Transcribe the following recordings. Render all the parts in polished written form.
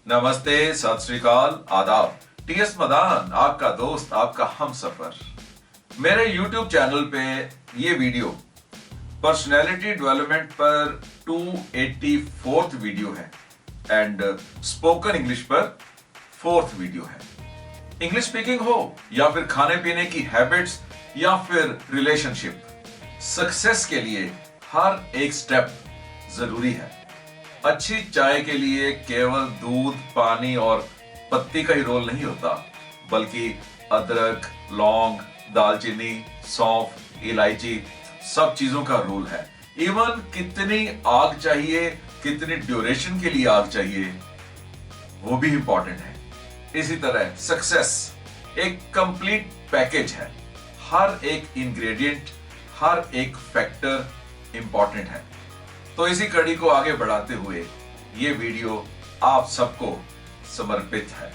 नमस्ते, सत श्री अकाल, आदाब। टीएस मदान, आपका दोस्त, आपका हमसफर। मेरे YouTube चैनल पे ये वीडियो पर्सनैलिटी डेवलपमेंट पर 284th वीडियो है एंड स्पोकन इंग्लिश पर 4th वीडियो है। इंग्लिश स्पीकिंग हो या फिर खाने पीने की हैबिट्स या फिर रिलेशनशिप, सक्सेस के लिए हर एक स्टेप जरूरी है। अच्छी चाय के लिए केवल दूध, पानी और पत्ती का ही रोल नहीं होता, बल्कि अदरक, लौंग, दालचीनी, सौंफ, इलायची, सब चीजों का रोल है। इवन कितनी आग चाहिए, कितनी ड्यूरेशन के लिए आग चाहिए, वो भी इंपॉर्टेंट है। इसी तरह सक्सेस एक कंप्लीट पैकेज है। हर एक इंग्रेडिएंट, हर एक फैक्टर इंपॉर्टेंट है। तो इसी कड़ी को आगे बढ़ाते हुए ये वीडियो आप सबको समर्पित है।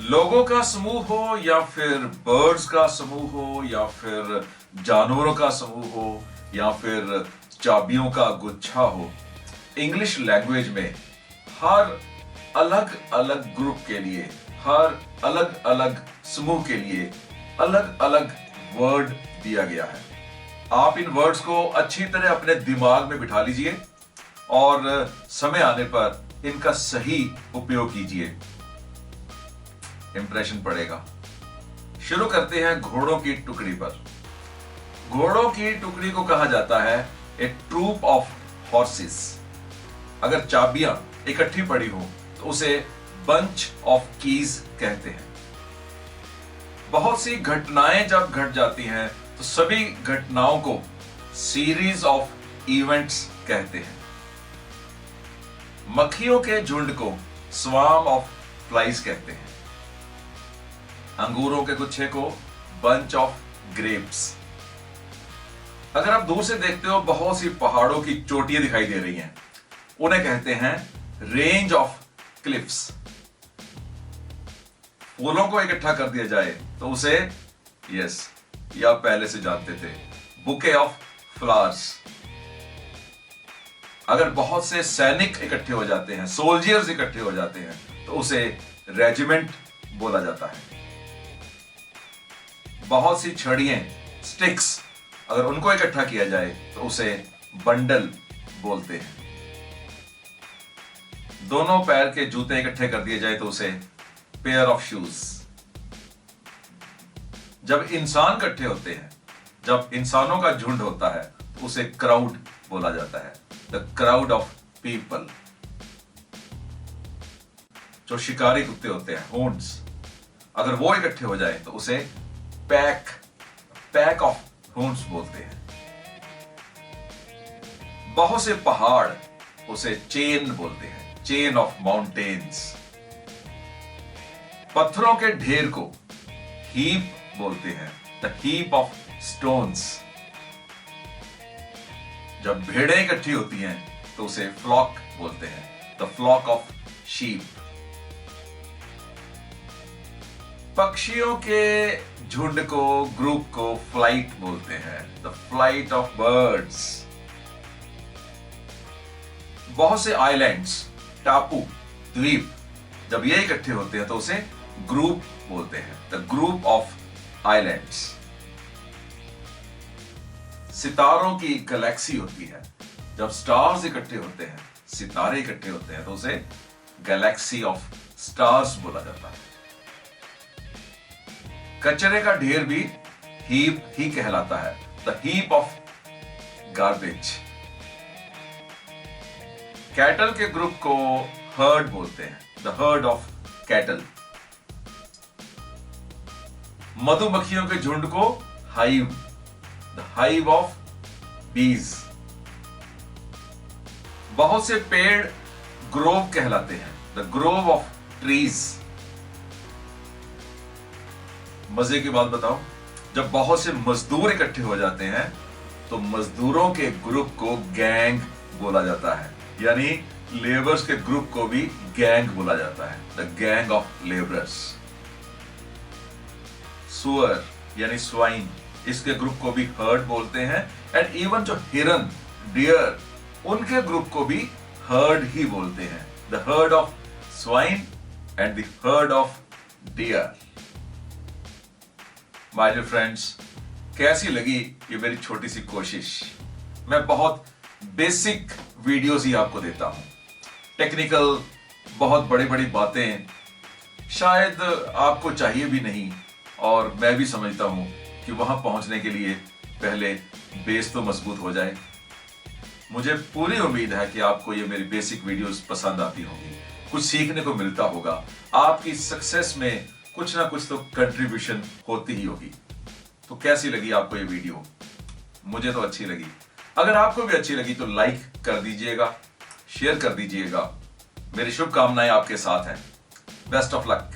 लोगों का समूह हो या फिर बर्ड्स का समूह हो या फिर जानवरों का समूह हो या फिर चाबियों का गुच्छा हो, इंग्लिश लैंग्वेज में हर अलग अलग ग्रुप के लिए, हर अलग अलग समूह के लिए अलग अलग वर्ड दिया गया है। आप इन वर्ड्स को अच्छी तरह अपने दिमाग में बिठा लीजिए और समय आने पर इनका सही उपयोग कीजिए, इंप्रेशन पड़ेगा। शुरू करते हैं घोड़ों की टुकड़ी पर। घोड़ों की टुकड़ी को कहा जाता है ए ट्रूप ऑफ हॉर्सेस। अगर चाबियां इकट्ठी पड़ी हो तो उसे बंच ऑफ कीज कहते हैं। बहुत सी घटनाएं जब घट जाती हैं तो सभी घटनाओं को सीरीज ऑफ इवेंट्स कहते हैं। मक्खियों के झुंड को स्वार्म ऑफ फ्लाइज कहते हैं। अंगूरों के गुच्छे को बंच ऑफ ग्रेप्स। अगर आप दूर से देखते हो बहुत सी पहाड़ों की चोटियां दिखाई दे रही हैं, उन्हें कहते हैं रेंज ऑफ क्लिफ्स। फूलों को इकट्ठा कर दिया जाए तो उसे, यस, या पहले से जानते थे, बुके ऑफ फ्लावर्स। अगर बहुत से सैनिक इकट्ठे हो जाते हैं, सोल्जर्स इकट्ठे हो जाते हैं, तो उसे रेजिमेंट बोला जाता है। बहुत सी छड़ियां, स्टिक्स, अगर उनको इकट्ठा किया जाए तो उसे बंडल बोलते हैं। दोनों पैर के जूते इकट्ठे कर दिए जाए तो उसे पेयर ऑफ शूज। जब इंसान इकट्ठे होते हैं, जब इंसानों का झुंड होता है, तो उसे क्राउड बोला जाता है, द क्राउड ऑफ पीपल। जो शिकारी कुत्ते होते हैं, होन्ड्स, अगर वो इकट्ठे हो जाए तो उसे पैक ऑफ होन्ड्स बोलते हैं। बहुत से पहाड़, उसे चेन बोलते हैं, चेन ऑफ माउंटेन्स। पत्थरों के ढेर को हीप बोलते हैं, द हीप ऑफ स्टोन्स। जब भेड़ें इकट्ठी होती हैं तो उसे फ्लॉक बोलते हैं, द फ्लॉक ऑफ शीप। पक्षियों के झुंड को, ग्रुप को फ्लाइट बोलते हैं, द फ्लाइट ऑफ बर्ड्स। बहुत से आइलैंड्स, टापू, द्वीप, जब ये इकट्ठे होते हैं तो उसे ग्रुप बोलते हैं, द ग्रुप ऑफ आइलैंड्स। सितारों की गैलेक्सी होती है। जब स्टार्स इकट्ठे होते हैं, सितारे इकट्ठे होते हैं, तो उसे गैलेक्सी ऑफ स्टार्स बोला जाता है। कचरे का ढेर भी हीप ही कहलाता है, the heap of garbage. Cattle के ग्रुप को हर्ड बोलते हैं, द हर्ड ऑफ कैटल। मधुमक्खियों के झुंड को हाइव, द हाइव ऑफ बीज। बहुत से पेड़ ग्रोव कहलाते हैं, द ग्रोव ऑफ ट्रीज। मजे की बात बताओ, जब बहुत से मजदूर इकट्ठे हो जाते हैं तो मजदूरों के ग्रुप को गैंग बोला जाता है, यानी लेबर्स के ग्रुप को भी गैंग बोला जाता है, द गैंग ऑफ लेबरर्स। सुअर यानी स्वाइन, इसके ग्रुप को भी हर्ड बोलते हैं। एंड इवन जो हिरन, डियर, उनके ग्रुप को भी हर्ड ही बोलते हैं, the heard of swine and the herd of deer. My dear friends, कैसी लगी ये मेरी छोटी सी कोशिश? मैं बहुत बेसिक वीडियोस ही आपको देता हूं। टेक्निकल बहुत बड़ी बड़ी बातें शायद आपको चाहिए भी नहीं, और मैं भी समझता हूं कि वहां पहुंचने के लिए पहले बेस तो मजबूत हो जाए। मुझे पूरी उम्मीद है कि आपको ये मेरी बेसिक वीडियोस पसंद आती होंगी, कुछ सीखने को मिलता होगा, आपकी सक्सेस में कुछ ना कुछ तो कंट्रीब्यूशन होती ही होगी। तो कैसी लगी आपको ये वीडियो? मुझे तो अच्छी लगी। अगर आपको भी अच्छी लगी तो लाइक कर दीजिएगा, शेयर कर दीजिएगा। मेरी शुभकामनाएं आपके साथ हैं। Best of luck.